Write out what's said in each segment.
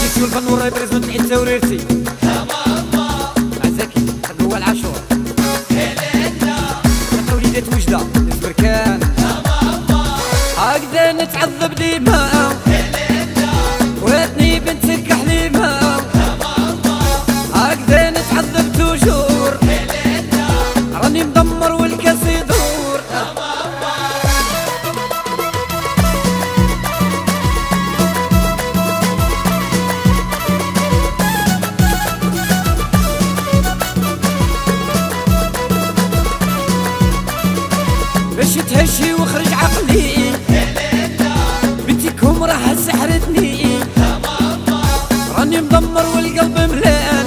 جيتو الفن والريبريزون تحيد توريرتي عزاكي حق هو العاشور حتى وليدات وجدة البركان هكذا نتعذب ديما وراتني بنتك حليمة هكذا نتعذب توجور راني مدمر والكاس يدور باش تهشي وخرج عقلي بنتكم راح سحرتني راني مدمر والقلب ملان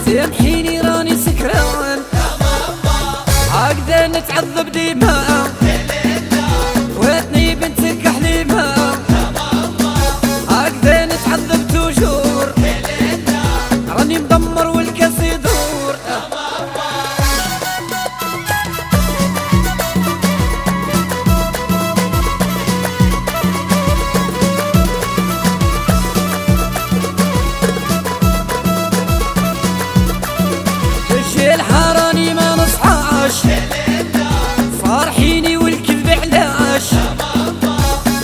سامحيني راني سكران هكذا نتعذب ديما واتني بنتك حليمة هكذا نتعذب توجور راني مدمر والكاس يدور الحراني ما نصحاش صارحيني والكذب علاش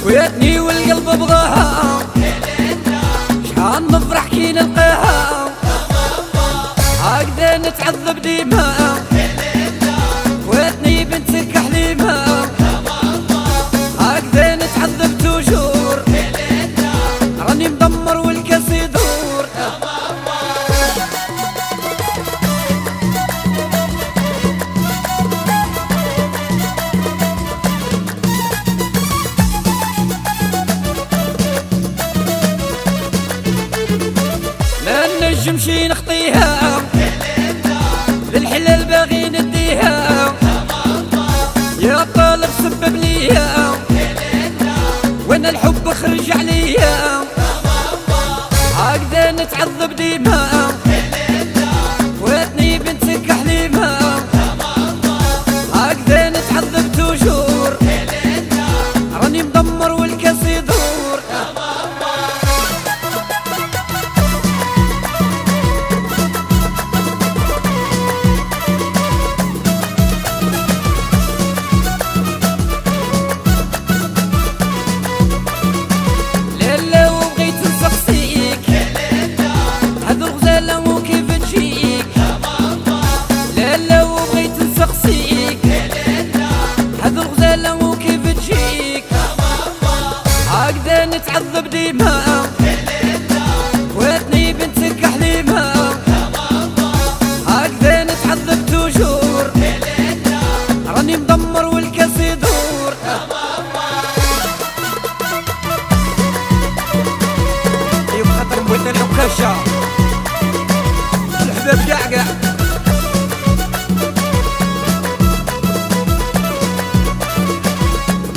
وياتني والقلب بغاها شحال نفرح كي نلقاها هكذا نتعذب ديما وياتني بنتك حليمة هكذا نتعذب توجور راني مدمر والكاس يدور نجمشي نخطيها للحلال باغي نديها يا طالب سبب ليا وانا الحب خرج عليا هكذا نتعذب ديما واتني بنتك حليمة هكذا نتعذب توجور راني مدمر والكاس يدور هكذا نتعذب ديما واتني بنتك حليمة هكذا نتعذب توجور راني مدمر والكاس يدور ايوا بخاطر بغيت العكاشة الحباب كاع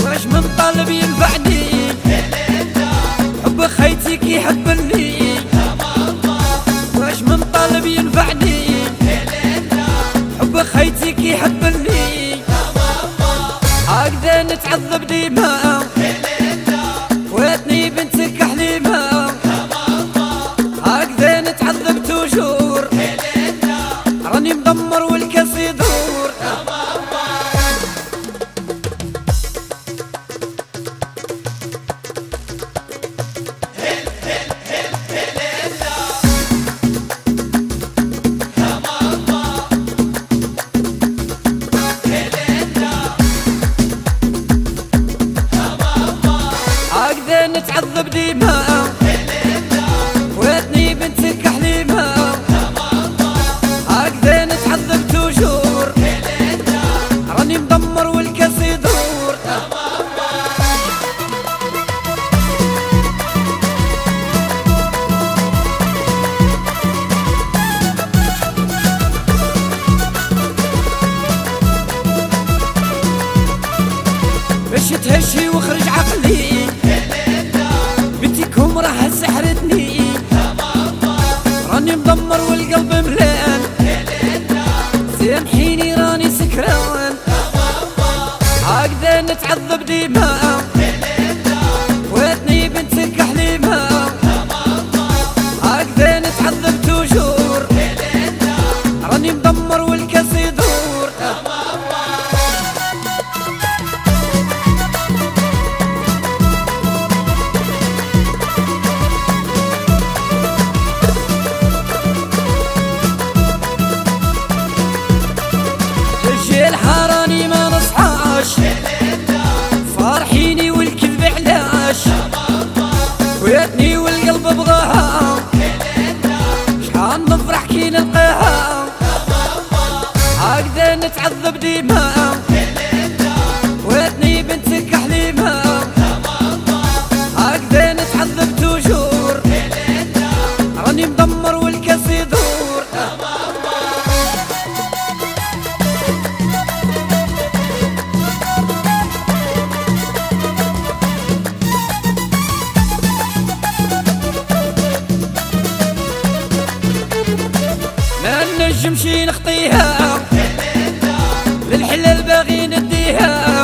واش من طالب ينفعني حب خيتي كي يحبني واش من طالب ينفعني حب خيتي كي يحبني هكذا نتعذب ديما واتني بنتك حليمة هكذا نتعذب توجور راني مدمر والكاس يدور هكذا نتعذب ديما واتني بنتك حليمة هكذا نتعذب توجور راني مدمر والكاس يدور باش تهشي وخرج عقلي بنتكم راح سحرتني راني مدمر والقلب ملان سامحيني راني سكران ديما واتني بنتك حليمة هكذا نتعذب توجور راني مدمر والكاس يدور جي الحراني ما نصحاش فرحيني والكذب علاش وياتني والقلب بغاها شحال نفرح كي نلقاها هكذا نتعذب ديما واتني بنتك حليمة هكذا نتعذب توجور راني مدمر والكاس يدور ما نجمش نخطيها للحلال باغي نديها